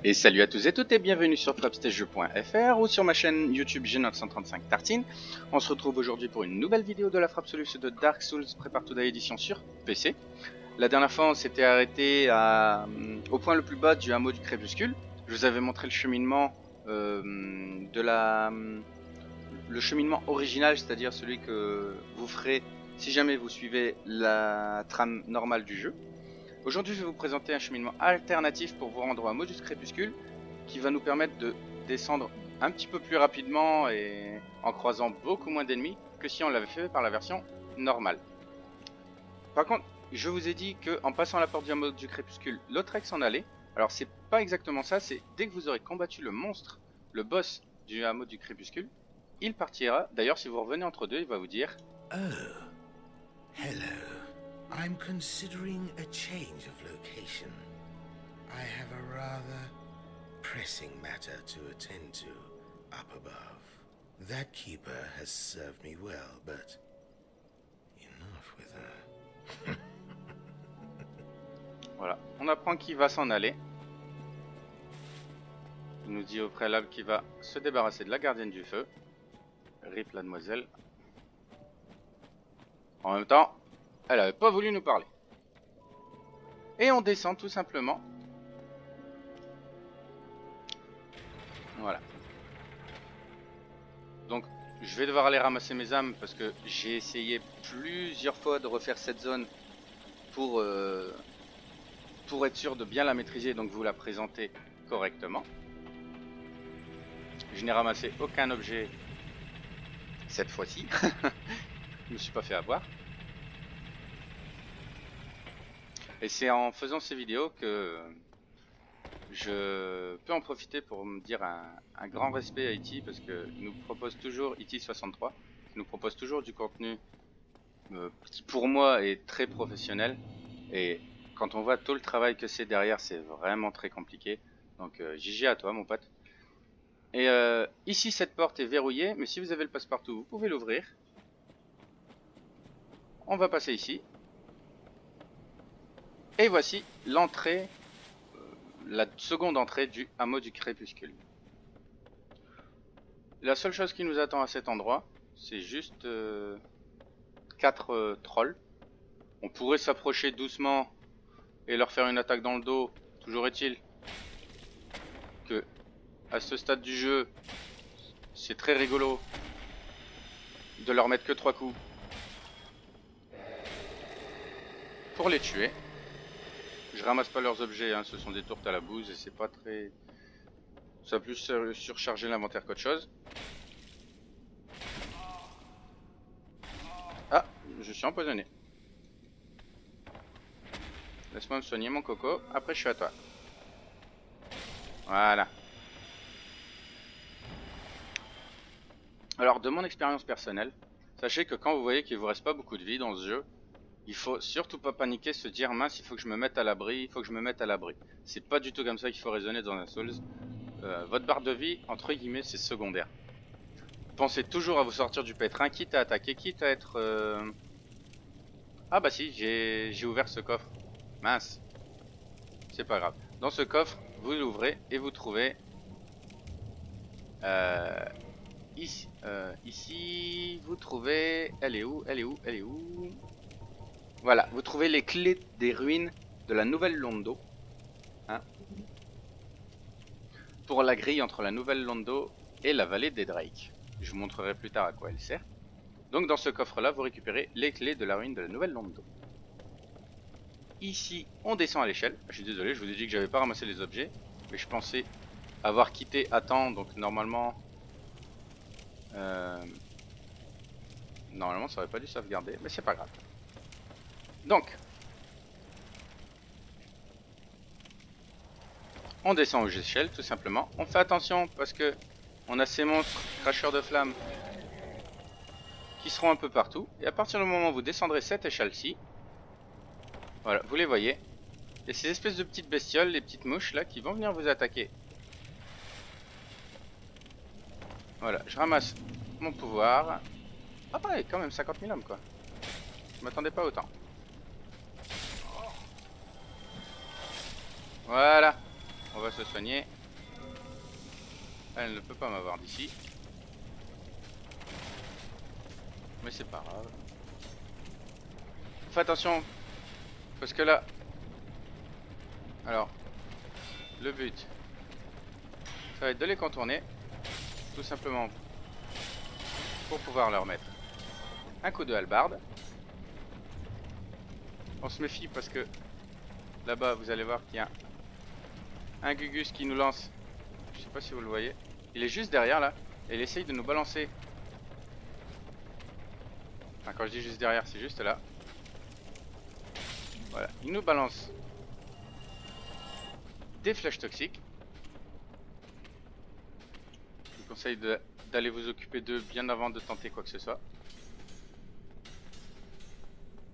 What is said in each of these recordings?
Et salut à tous et toutes et bienvenue sur frappestagejeu.fr ou sur ma chaîne YouTube G935 Tartine. On se retrouve aujourd'hui pour une nouvelle vidéo de la Frappe Soluce de Dark Souls Prepare to Die édition sur PC. La dernière fois on s'était arrêté au point le plus bas du hameau du Crépuscule. Je vous avais montré le cheminement le cheminement original, c'est-à-dire celui que vous ferez si jamais vous suivez la trame normale du jeu. Aujourd'hui, je vais vous présenter un cheminement alternatif pour vous rendre au hameau du Crépuscule qui va nous permettre de descendre un petit peu plus rapidement et en croisant beaucoup moins d'ennemis que si on l'avait fait par la version normale. Par contre, je vous ai dit qu'en passant la porte du hameau du Crépuscule, Lautrec s'en allait. Alors c'est pas exactement ça, c'est dès que vous aurez combattu le monstre, le boss du hameau du Crépuscule, il partira. D'ailleurs, si vous revenez entre deux, il va vous dire « Oh, hello. I'm considering a change of location. I have a rather pressing matter to attend to up above. That keeper has served me well, but enough with her. » Voilà, on apprend qu'il va s'en aller. Il nous dit au préalable qu'il va se débarrasser de la gardienne du feu. Rip la demoiselle. En même temps, elle avait pas voulu nous parler. Et on descend tout simplement. Voilà. Donc, je vais devoir aller ramasser mes âmes parce que j'ai essayé plusieurs fois de refaire cette zone pour être sûr de bien la maîtriser, donc vous la présenter correctement. Je n'ai ramassé aucun objet cette fois-ci. Je me suis pas fait avoir. Et c'est en faisant ces vidéos que je peux en profiter pour me dire un grand respect à E.T. parce que nous propose toujours E.T.63, nous propose toujours du contenu qui pour moi est très professionnel, et quand on voit tout le travail que c'est derrière, c'est vraiment très compliqué. Donc GG à toi mon pote. Et ici cette porte est verrouillée, mais si vous avez le passe-partout, vous pouvez l'ouvrir. On va passer ici. Et voici l'entrée, la seconde entrée du hameau du Crépuscule. La seule chose qui nous attend à cet endroit, c'est juste 4 trolls. On pourrait s'approcher doucement et leur faire une attaque dans le dos. Toujours est-il que à ce stade du jeu, c'est très rigolo de leur mettre que 3 coups pour les tuer. Je ramasse pas leurs objets, hein, ce sont des tourtes à la bouse et c'est pas très... Ça a plus surcharger l'inventaire qu'autre chose. Ah, je suis empoisonné. Laisse-moi me soigner mon coco, après je suis à toi. Voilà. Alors de mon expérience personnelle, sachez que quand vous voyez qu'il vous reste pas beaucoup de vie dans ce jeu, il faut surtout pas paniquer, se dire mince, il faut que je me mette à l'abri, il faut que je me mette à l'abri. C'est pas du tout comme ça qu'il faut raisonner dans un Souls. Votre barre de vie, entre guillemets, c'est secondaire. Pensez toujours à vous sortir du pétrin, quitte à attaquer, quitte à être... Ah bah si, j'ai ouvert ce coffre. Mince. C'est pas grave. Dans ce coffre, vous l'ouvrez et vous trouvez... Ici, vous trouvez... Elle est où? Elle est où? Elle est où? Voilà, vous trouvez les clés des ruines de la Nouvelle Londo. Hein, pour la grille entre la Nouvelle Londo et la vallée des Drake. Je vous montrerai plus tard à quoi elle sert. Donc dans ce coffre-là, vous récupérez les clés de la ruine de la Nouvelle Londo. Ici, on descend à l'échelle. Je suis désolé, je vous ai dit que j'avais pas ramassé les objets, mais je pensais avoir quitté à temps, donc normalement... Normalement, ça aurait pas dû sauvegarder, mais c'est pas grave. Donc, on descend aux échelles tout simplement. On fait attention parce que on a ces monstres cracheurs de flammes qui seront un peu partout. Et à partir du moment où vous descendrez cette échelle-ci, voilà, vous les voyez. Il y a ces espèces de petites bestioles, les petites mouches là, qui vont venir vous attaquer. Voilà, je ramasse mon pouvoir. Ah ouais, quand même 50 000 hommes quoi. Je m'attendais pas autant. Voilà. va se soigner. Elle ne peut pas m'avoir d'ici. Mais c'est pas grave. Fais attention. Parce que là... Alors, le but, ça va être de les contourner. Tout simplement pour pouvoir leur mettre un coup de hallebarde. On se méfie parce que là-bas, vous allez voir qu'il y a un Gugus qui nous lance. Je sais pas si vous le voyez. Il est juste derrière là. Et il essaye de nous balancer. Enfin, quand je dis juste derrière, c'est juste là. Voilà. Il nous balance des flèches toxiques. Je vous conseille d'aller vous occuper d'eux bien avant de tenter quoi que ce soit.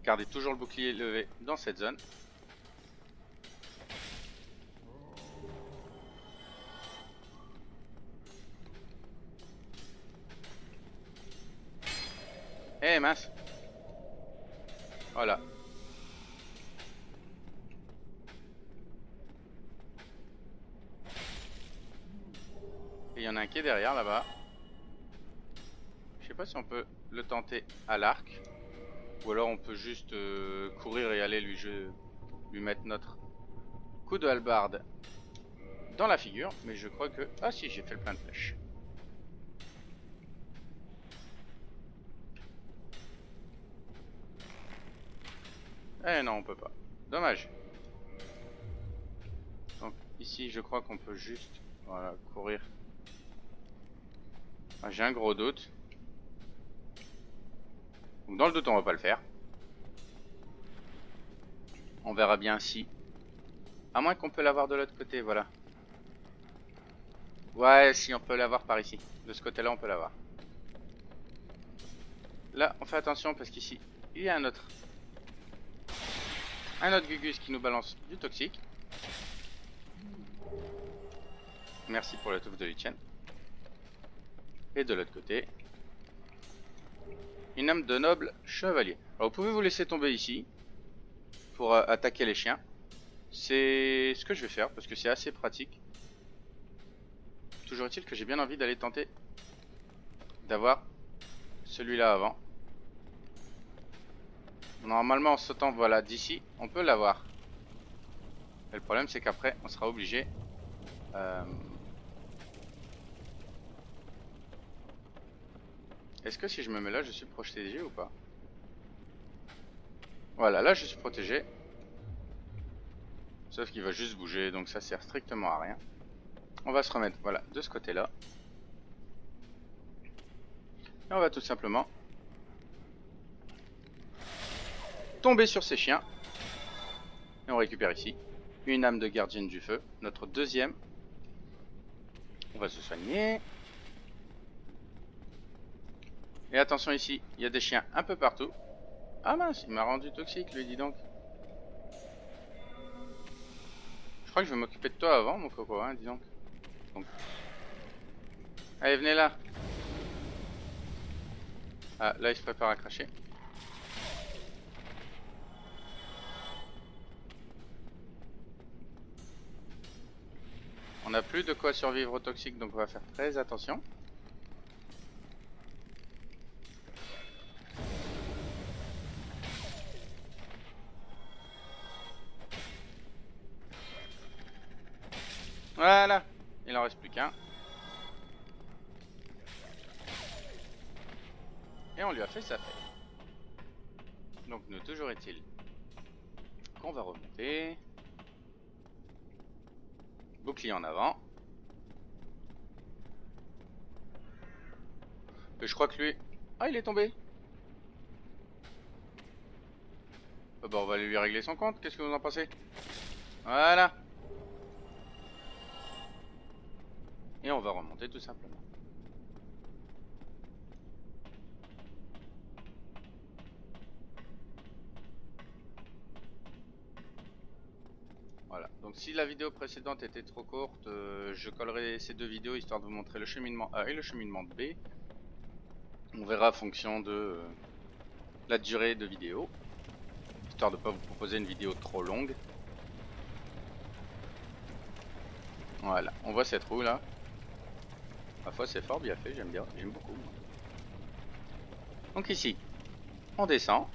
Gardez toujours le bouclier levé dans cette zone. Eh mince. Voilà. Et il y en a un qui est derrière là-bas. Je sais pas si on peut le tenter à l'arc. Ou alors on peut juste courir et aller lui mettre notre coup de hallebarde dans la figure. Mais je crois que... Ah si, j'ai fait le plein de flèches. Eh non, on peut pas. Dommage. Donc ici, je crois qu'on peut juste... Voilà, courir. Ah, j'ai un gros doute. Donc dans le doute, on va pas le faire. On verra bien si... À moins qu'on peut l'avoir de l'autre côté, voilà. Ouais, si on peut l'avoir par ici. De ce côté-là, on peut l'avoir. Là, on fait attention parce qu'ici, il y a un autre Gugus qui nous balance du toxique. Merci pour la touffe de Lichen. Et de l'autre côté, une âme de noble chevalier. Alors vous pouvez vous laisser tomber ici pour attaquer les chiens. C'est ce que je vais faire parce que c'est assez pratique. Toujours est-il que j'ai bien envie d'aller tenter d'avoir celui-là avant. Normalement en sautant voilà d'ici on peut l'avoir. Et le problème c'est qu'après on sera obligé Est-ce que si je me mets là je suis protégé ou pas? Voilà, là je suis protégé. Sauf qu'il va juste bouger donc ça sert strictement à rien. On va se remettre voilà de ce côté là. Et on va tout simplement tomber sur ces chiens. Et on récupère ici une âme de gardienne du feu, notre deuxième. On va se soigner. Et attention ici, il y a des chiens un peu partout. Ah mince, il m'a rendu toxique lui, dis donc. Je crois que je vais m'occuper de toi avant mon coco, hein, dis donc. Allez, venez là. Ah, là il se prépare à cracher. On n'a plus de quoi survivre au toxique, donc on va faire très attention. Voilà, il en reste plus qu'un. Et on lui a fait sa fête. Donc nous, toujours est-il qu'on va remonter. Bouclier en avant. Et je crois que lui... Ah, il est tombé. Bah, on va aller lui régler son compte. Qu'est-ce que vous en pensez? Voilà. Et on va remonter tout simplement. Voilà, donc si la vidéo précédente était trop courte, je collerai ces deux vidéos histoire de vous montrer le cheminement A et le cheminement B. On verra en fonction de la durée de vidéo, histoire de ne pas vous proposer une vidéo trop longue. Voilà, on voit cette roue là. Ma foi, c'est fort bien fait, j'aime bien, j'aime beaucoup. Donc ici, on descend.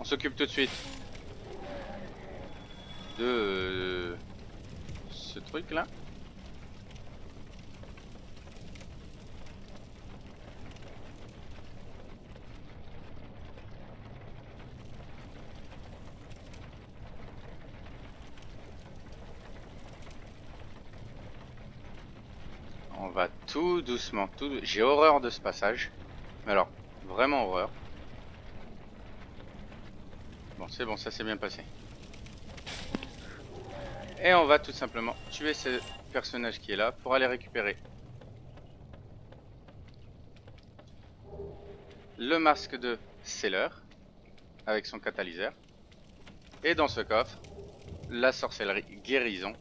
On s'occupe tout de suite de ce truc là. On va tout doucement, j'ai horreur de ce passage. Mais alors, vraiment horreur. Bon, c'est bon, ça s'est bien passé. Et on va tout simplement tuer ce personnage qui est là pour aller récupérer le masque de Seller avec son catalyseur. Et dans ce coffre, la sorcellerie guérison.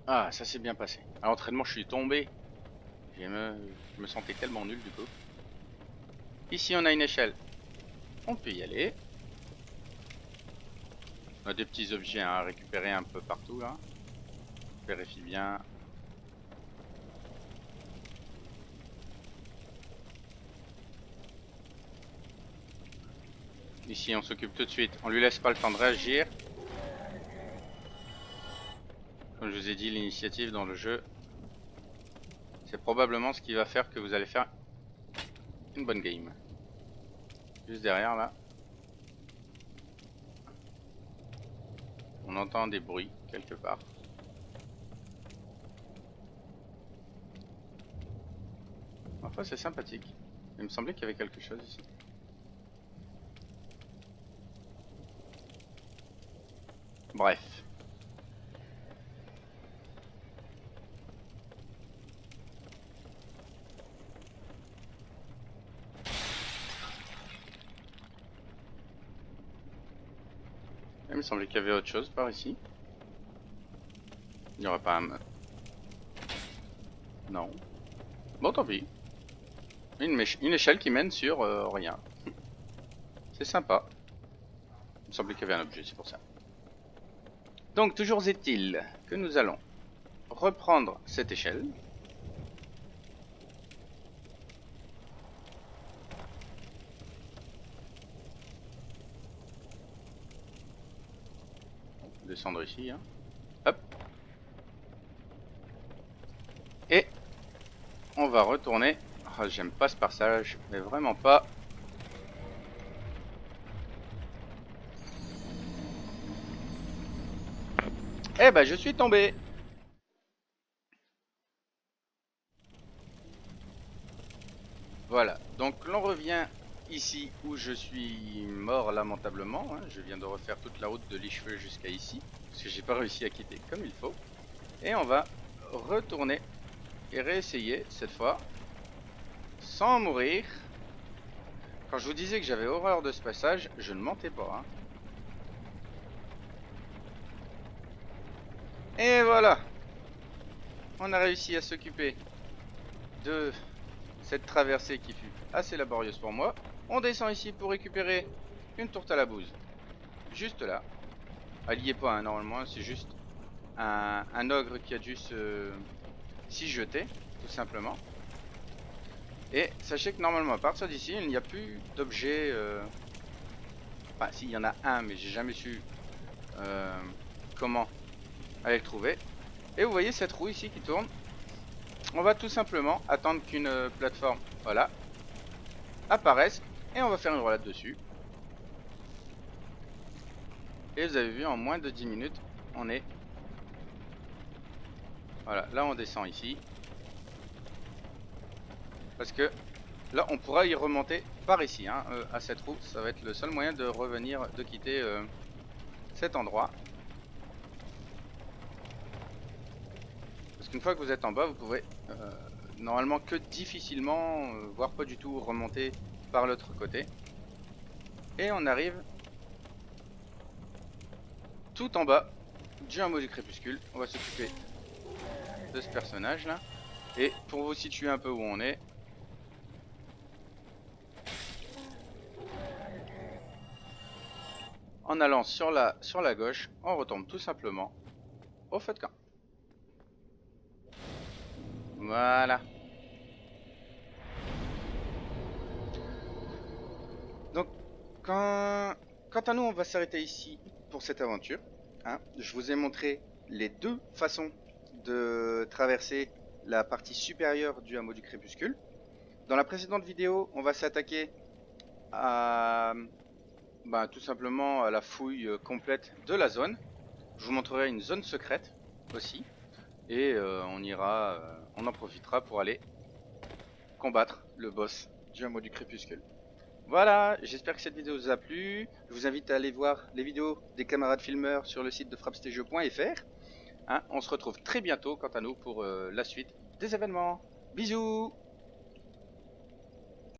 Ah, ça s'est bien passé. À l'entraînement, je suis tombé. Je me sentais tellement nul du coup. Ici, on a une échelle. On peut y aller. On a des petits objets à récupérer un peu partout là. Vérifie bien. Ici, on s'occupe tout de suite. On lui laisse pas le temps de réagir. Comme je vous ai dit, l'initiative dans le jeu, c'est probablement ce qui va faire que vous allez faire une bonne game. Juste derrière là, on entend des bruits quelque part. Enfin, c'est sympathique. Il me semblait qu'il y avait quelque chose ici. Bref. Il me semblait qu'il y avait autre chose par ici. Il n'y aurait pas un... Non. Bon, tant pis. Une échelle qui mène sur rien. C'est sympa. Il me semblait qu'il y avait un objet, c'est pour ça. Donc, toujours est-il que nous allons reprendre cette échelle. Descendre ici, hein. Hop. Et on va retourner. Oh, j'aime pas ce passage, mais vraiment pas. Eh ben, je suis tombé. Voilà, donc l'on revient ici où je suis mort lamentablement, hein. Je viens de refaire toute la route de l'Icheveux jusqu'à ici, parce que j'ai pas réussi à quitter comme il faut. Et on va retourner et réessayer cette fois, sans mourir. Quand je vous disais que j'avais horreur de ce passage, je ne mentais pas, hein. Et voilà, on a réussi à s'occuper de cette traversée qui fut assez laborieuse pour moi. On descend ici pour récupérer une tourte à la bouse. Juste là. Elle y est pas, hein, normalement, c'est juste un ogre qui a dû s'y jeter, tout simplement. Et sachez que normalement, à partir d'ici, il n'y a plus d'objets... Enfin, si, il y en a un, mais j'ai jamais su comment aller le trouver. Et vous voyez cette roue ici qui tourne. On va tout simplement attendre qu'une plateforme, voilà, apparaisse. Et on va faire une roulade dessus. Et vous avez vu, en moins de 10 minutes, on est... Voilà, là on descend ici. Parce que là on pourra y remonter par ici, hein, à cette roue. Ça va être le seul moyen de revenir, de quitter cet endroit. Parce qu'une fois que vous êtes en bas, vous pouvez normalement que difficilement, voire pas du tout, remonter par l'autre côté. Et on arrive tout en bas du hameau du crépuscule. On va s'occuper de ce personnage là. Et pour vous situer un peu où on est, en allant sur la gauche, on retombe tout simplement au feu de camp. Voilà. Donc, quant à nous, on va s'arrêter ici pour cette aventure. Hein. Je vous ai montré les deux façons de traverser la partie supérieure du hameau du crépuscule. Dans la précédente vidéo, on va s'attaquer à tout simplement à la fouille complète de la zone. Je vous montrerai une zone secrète aussi. Et on en profitera pour aller combattre le boss du hameau du crépuscule. Voilà, j'espère que cette vidéo vous a plu. Je vous invite à aller voir les vidéos des camarades filmeurs sur le site de frappestejeux.fr. Hein, on se retrouve très bientôt quant à nous pour la suite des événements. Bisous!